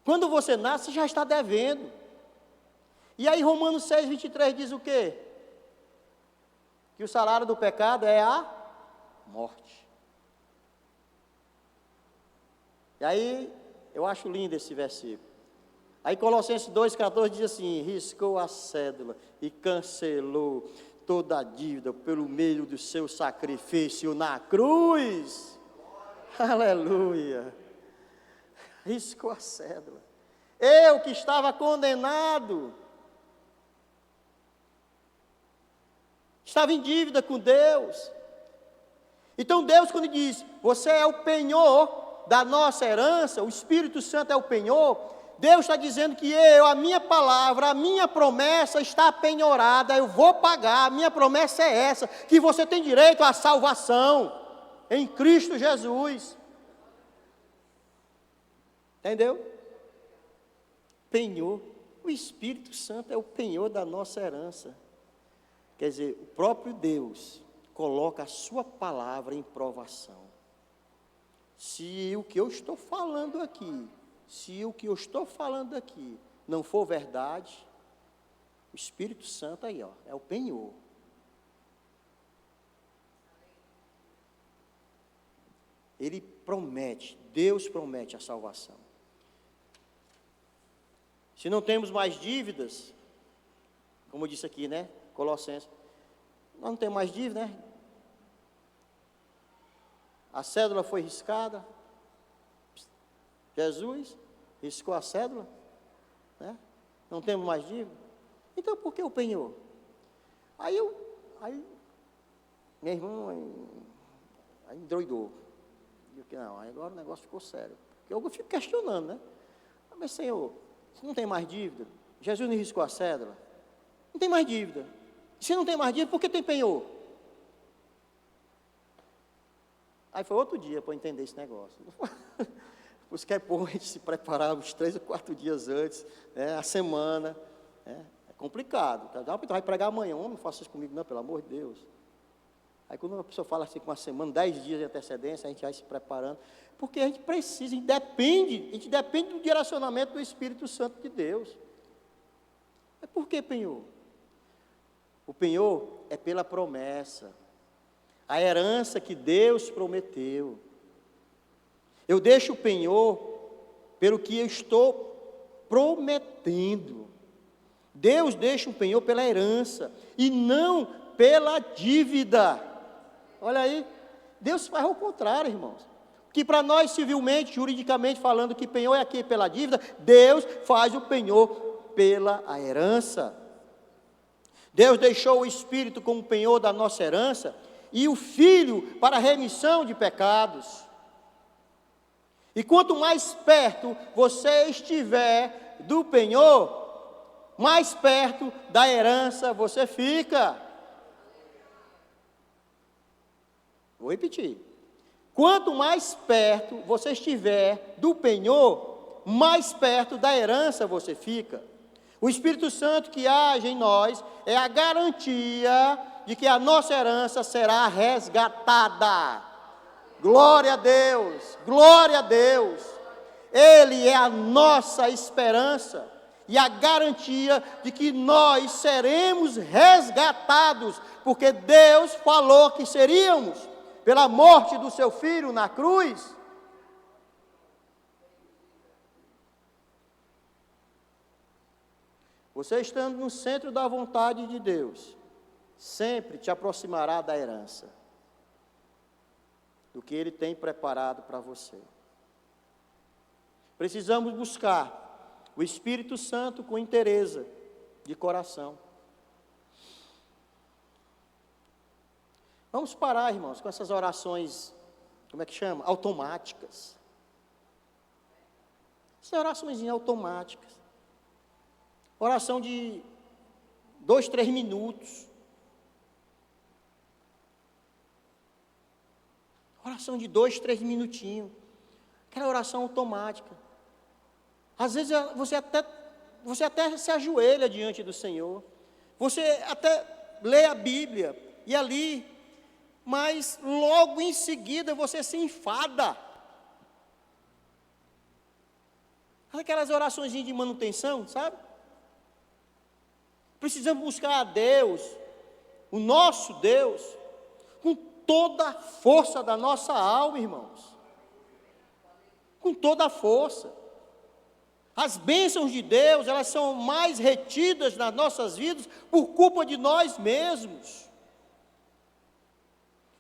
Quando você nasce, você já está devendo. E aí Romanos 6:23 diz o quê? Que o salário do pecado é a morte. E aí, eu acho lindo esse versículo. Aí Colossenses 2:14 diz assim, riscou a cédula e cancelou toda a dívida pelo meio do seu sacrifício na cruz. Aleluia. Riscou a cédula. Eu que estava condenado, estava em dívida com Deus. Então Deus, quando diz, você é o penhor da nossa herança, o Espírito Santo é o penhor, Deus está dizendo que a minha palavra, a minha promessa está penhorada, eu vou pagar, a minha promessa é essa, que você tem direito à salvação, em Cristo Jesus. Entendeu? Penhor, o Espírito Santo é o penhor da nossa herança. Quer dizer, o próprio Deus coloca a sua palavra em provação. Se o que eu estou falando aqui, não for verdade, o Espírito Santo aí, ó, é o penhor. Ele promete, Deus promete a salvação. Se não temos mais dívidas, como eu disse aqui, né, Colossenses, nós não temos mais dívida, né? A cédula foi riscada. Jesus riscou a cédula, né? Não temos mais dívida. Então por que o penhor? Aí meu irmão aí endoidou. Não, aí agora o negócio ficou sério. Eu fico questionando, né? Mas Senhor, se não tem mais dívida, Jesus não riscou a cédula, não tem mais dívida. Se não tem mais dívida, por que tem penhor? Aí foi outro dia para eu entender esse negócio. Por isso que é bom a gente se preparar uns 3 ou 4 dias antes, né, a semana. Né, é complicado. Vai pregar amanhã, não faça isso comigo não, pelo amor de Deus. Aí quando uma pessoa fala assim com uma semana, 10 dias de antecedência, a gente vai se preparando. Porque a gente precisa, a gente depende do direcionamento do Espírito Santo de Deus. Mas por que penhor? O penhor é pela promessa. A herança que Deus prometeu. Eu deixo o penhor pelo que eu estou prometendo. Deus deixa o penhor pela herança e não pela dívida. Olha aí, Deus faz ao contrário, irmãos. Que para nós civilmente, juridicamente falando que penhor é aqui pela dívida, Deus faz o penhor pela a herança. Deus deixou o Espírito como penhor da nossa herança e o Filho para a remissão de pecados. E quanto mais perto você estiver do penhor, mais perto da herança você fica. Vou repetir. Quanto mais perto você estiver do penhor, mais perto da herança você fica. O Espírito Santo que age em nós é a garantia de que a nossa herança será resgatada. Glória a Deus, glória a Deus. Ele é a nossa esperança e a garantia de que nós seremos resgatados, porque Deus falou que seríamos, pela morte do seu Filho na cruz. Você estando no centro da vontade de Deus, sempre te aproximará da herança, do que Ele tem preparado para você. Precisamos buscar o Espírito Santo com inteireza de coração. Vamos parar, irmãos, com essas orações, como é que chama? Automáticas. Essas orações automáticas. Oração de 2, 3 minutos. Oração de 2, 3 minutinhos. Aquela oração automática. Às vezes você até se ajoelha diante do Senhor. Você até lê a Bíblia e ali, mas logo em seguida você se enfada. Aquelas orações de manutenção, sabe? Precisamos buscar a Deus, o nosso Deus, com toda a força da nossa alma, irmãos. Com toda a força. As bênçãos de Deus, elas são mais retidas nas nossas vidas por culpa de nós mesmos.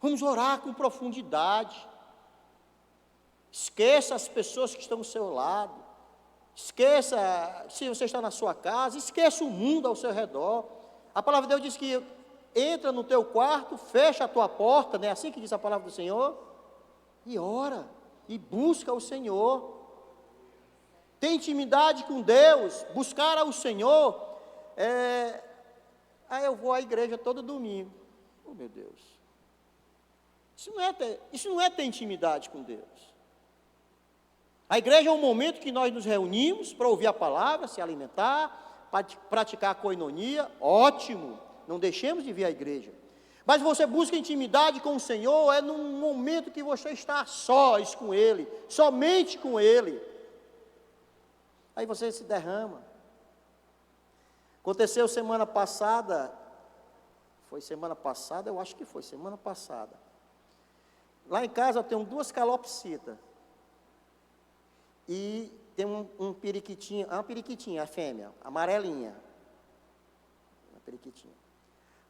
Vamos orar com profundidade. Esqueça as pessoas que estão ao seu lado. Esqueça, se você está na sua casa, esqueça o mundo ao seu redor. A palavra de Deus diz que entra no teu quarto, fecha a tua porta, não é assim que diz a palavra do Senhor? E ora, e busca o Senhor. Tem intimidade com Deus, buscar ao Senhor. Eu vou à igreja todo domingo. Oh, meu Deus. Isso não é ter intimidade com Deus. A igreja é um momento que nós nos reunimos para ouvir a palavra, se alimentar, para praticar a koinonia, ótimo, não deixemos de vir à igreja. Mas você busca intimidade com o Senhor, é num momento que você está sós com Ele, somente com Ele. Aí você se derrama. Aconteceu semana passada, eu acho que foi semana passada. Lá em casa eu tenho 2 calopsitas. E tem um periquitinho, uma periquitinha, a fêmea, amarelinha. Uma periquitinha.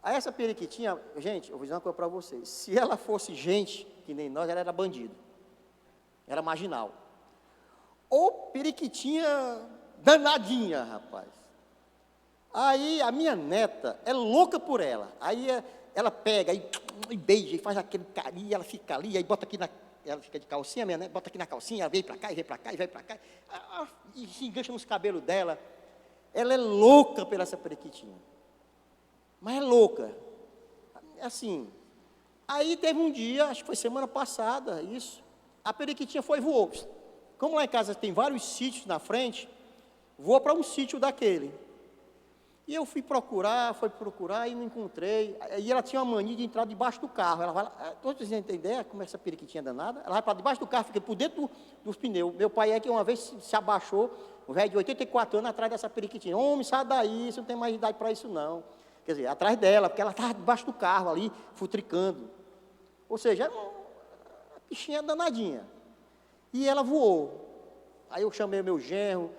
Aí essa periquitinha, gente, eu vou dizer uma coisa para vocês. Se ela fosse gente, que nem nós, ela era bandido. Era marginal. Ou periquitinha danadinha, rapaz. Aí a minha neta é louca por ela. Aí ela pega e beija e faz aquele carinho, ela fica ali, aí bota aqui ela fica de calcinha, minha neta, bota aqui na calcinha, ela vem para cá, e vem para cá, e vem para cá, e se engancha nos cabelos dela. Ela é louca pela essa periquitinha. Mas é louca. Assim. Aí teve um dia, acho que foi semana passada, isso. A periquitinha foi e voou. Como lá em casa tem vários sítios na frente, voou para um sítio daquele. E eu fui procurar e não encontrei. E ela tinha uma mania de entrar debaixo do carro. Ela vai lá, todos vocês entendem como é essa periquitinha danada? Ela vai para debaixo do carro, fica por dentro dos pneus. Meu pai que uma vez se abaixou, um velho de 84 anos, atrás dessa periquitinha. Homem, sai daí, você não tem mais idade para isso não. Quer dizer, atrás dela, porque ela estava debaixo do carro ali, futricando. Ou seja, era uma bichinha danadinha. E ela voou. Aí eu chamei o meu genro,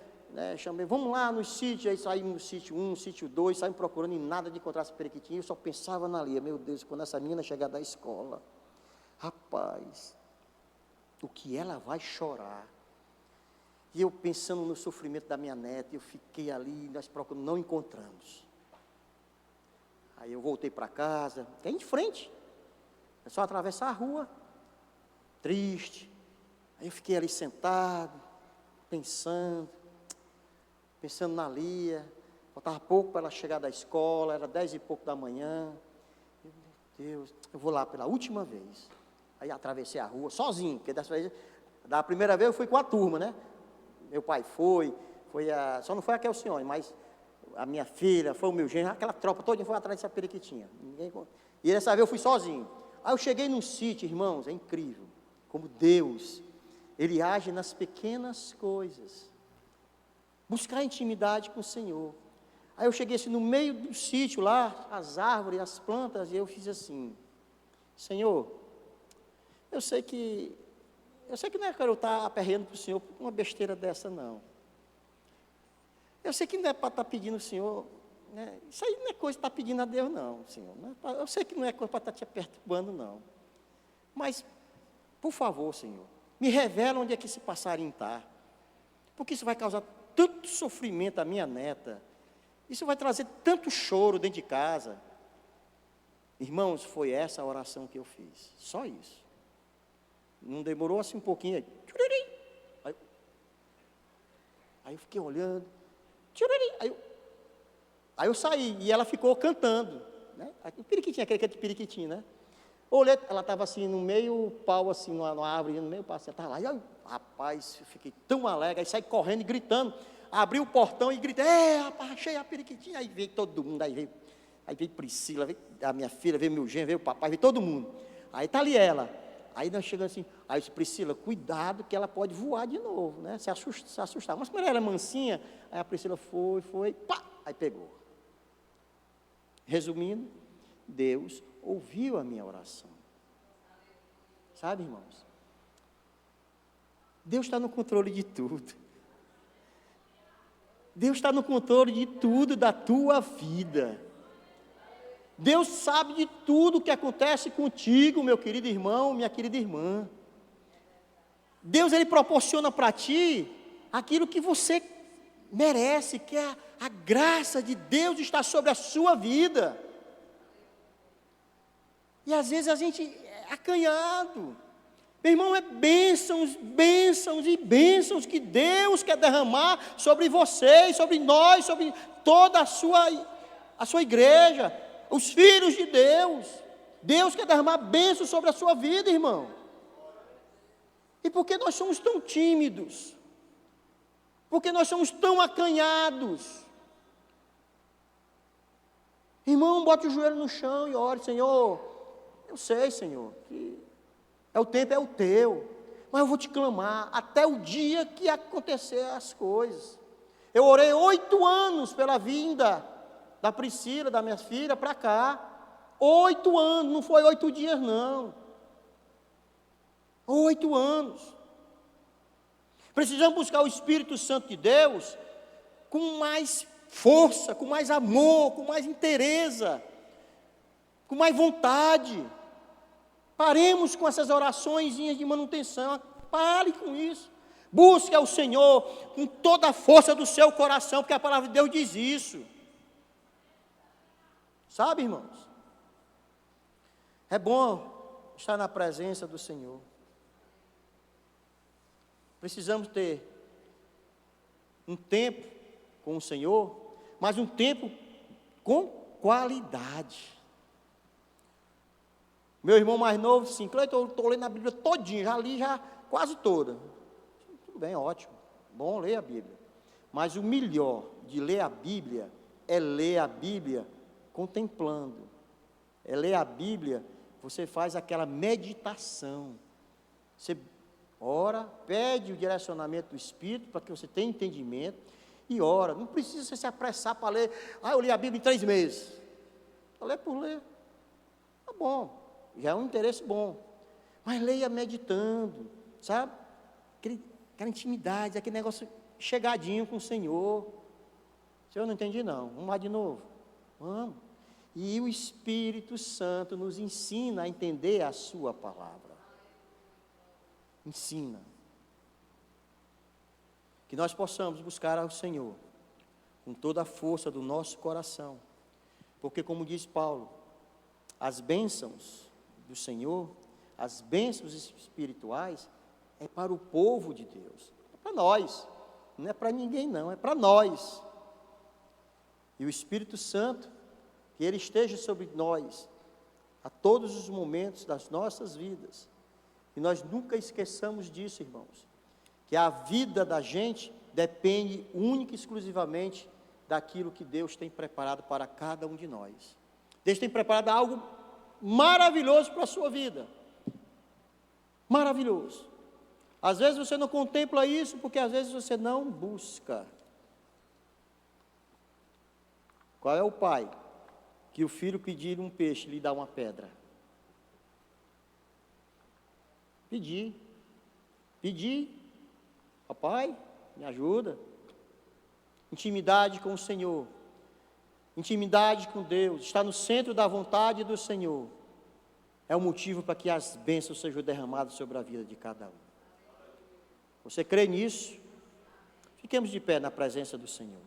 vamos lá no sítio, aí saímos no sítio 1, sítio 2, saímos procurando e nada de encontrar essa periquitinha, eu só pensava na Lia, meu Deus, quando essa menina chegar da escola, rapaz, o que ela vai chorar. E eu pensando no sofrimento da minha neta, eu fiquei ali, nós procuramos, não encontramos. Aí eu voltei para casa, que é em frente, é só atravessar a rua, triste. Aí eu fiquei ali sentado, pensando na Lia, faltava pouco para ela chegar da escola, era 10 e pouco da manhã. Meu Deus, eu vou lá pela última vez. Aí atravessei a rua, sozinho, porque da primeira vez eu fui com a turma, né? Meu pai só não foi a Kelcione, mas a minha filha, foi o meu genro, aquela tropa toda foi atrás dessa periquitinha. E dessa vez eu fui sozinho. Aí eu cheguei num sítio, irmãos, é incrível, como Deus, Ele age nas pequenas coisas. Buscar intimidade com o Senhor. Aí eu cheguei assim no meio do sítio lá, as árvores, as plantas, e eu fiz assim: Senhor, eu sei que não é que eu estar aperreando para o Senhor por uma besteira dessa, não. Eu sei que não é para estar pedindo ao Senhor, né? Isso aí não é coisa para estar pedindo a Deus, não, Senhor. Eu sei que não é coisa para estar te perturbando, não. Mas, por favor, Senhor, me revela onde é que esse passarinho está. Porque isso vai causar tanto sofrimento à minha neta. Isso vai trazer tanto choro dentro de casa. Irmãos, foi essa a oração que eu fiz. Só isso. Não demorou assim um pouquinho. Aí eu fiquei olhando. Aí eu saí e ela ficou cantando, né? O periquitinho, aquele periquitinho, né? Olhei, ela estava assim no meio pau, assim, numa árvore, no meio pau, assim, estava lá. E eu, rapaz, eu fiquei tão alegre, aí saí correndo e gritando. Abri o portão e gritei: rapaz, achei a periquitinha. Aí veio todo mundo, aí veio Priscila, veio a minha filha, veio meu genro, veio o papai, veio todo mundo. Aí está ali ela. Aí nós chegamos assim, aí eu disse: Priscila, cuidado que ela pode voar de novo, né? Se assustar. Mas como ela era mansinha, aí a Priscila foi, pá, aí pegou. Resumindo, Deus ouviu a minha oração. Sabe, irmãos? Deus está no controle de tudo. Deus está no controle de tudo da tua vida. Deus sabe de tudo que acontece contigo, meu querido irmão, minha querida irmã. Deus, Ele proporciona para ti aquilo que você merece, que é a graça de Deus está sobre a sua vida. E às vezes a gente é acanhado. Meu irmão, é bênçãos, bênçãos e bênçãos que Deus quer derramar sobre vocês, sobre nós, sobre toda a sua igreja, os filhos de Deus. Deus quer derramar bênçãos sobre a sua vida, irmão. E por que nós somos tão tímidos? Por que nós somos tão acanhados? Irmão, bote o joelho no chão e ore: Senhor, eu sei, Senhor, que o tempo é o teu, mas eu vou te clamar até o dia que acontecer as coisas. Eu orei 8 anos pela vinda da Priscila, da minha filha, para cá. 8 anos, não foi 8 dias, não. 8 anos. Precisamos buscar o Espírito Santo de Deus com mais força, com mais amor, com mais inteireza, com mais vontade. Paremos com essas oraçõezinhas de manutenção. Pare com isso. Busque ao Senhor com toda a força do seu coração, porque a palavra de Deus diz isso. Sabe, irmãos? É bom estar na presença do Senhor. Precisamos ter um tempo com o Senhor, mas um tempo com qualidade. Meu irmão mais novo, sim, Cleiton, eu estou lendo a Bíblia todinha, já li quase toda. Tudo bem, ótimo, bom ler a Bíblia. Mas o melhor de ler a Bíblia é ler a Bíblia contemplando. É ler a Bíblia, você faz aquela meditação. Você ora, pede o direcionamento do Espírito para que você tenha entendimento e ora. Não precisa você se apressar para ler. Eu li a Bíblia em 3 meses. Ler por ler. Tá bom. Já é um interesse bom, mas leia meditando, sabe? Aquela intimidade, aquele negócio chegadinho com o Senhor. Senhor, não entendi não, vamos lá de novo, vamos. E o Espírito Santo nos ensina a entender a sua palavra. Ensina. Que nós possamos buscar ao Senhor com toda a força do nosso coração, porque como diz Paulo, as bênçãos do Senhor, as bênçãos espirituais, é para o povo de Deus, é para nós, não é para ninguém não, é para nós. E o Espírito Santo, que Ele esteja sobre nós, a todos os momentos das nossas vidas, E nós nunca esqueçamos disso, irmãos. Que a vida da gente depende única e exclusivamente daquilo que Deus tem preparado para cada um de nós. Deus tem preparado algo maravilhoso para a sua vida. Maravilhoso. Às vezes você não contempla isso porque às vezes você não busca. Qual é o pai que o filho pedir um peixe lhe dá uma pedra? Pedir. Papai, me ajuda. Intimidade com o Senhor. Intimidade com Deus. Estar no centro da vontade do Senhor. É o motivo para que as bênçãos sejam derramadas sobre a vida de cada um. Você crê nisso? Fiquemos de pé na presença do Senhor.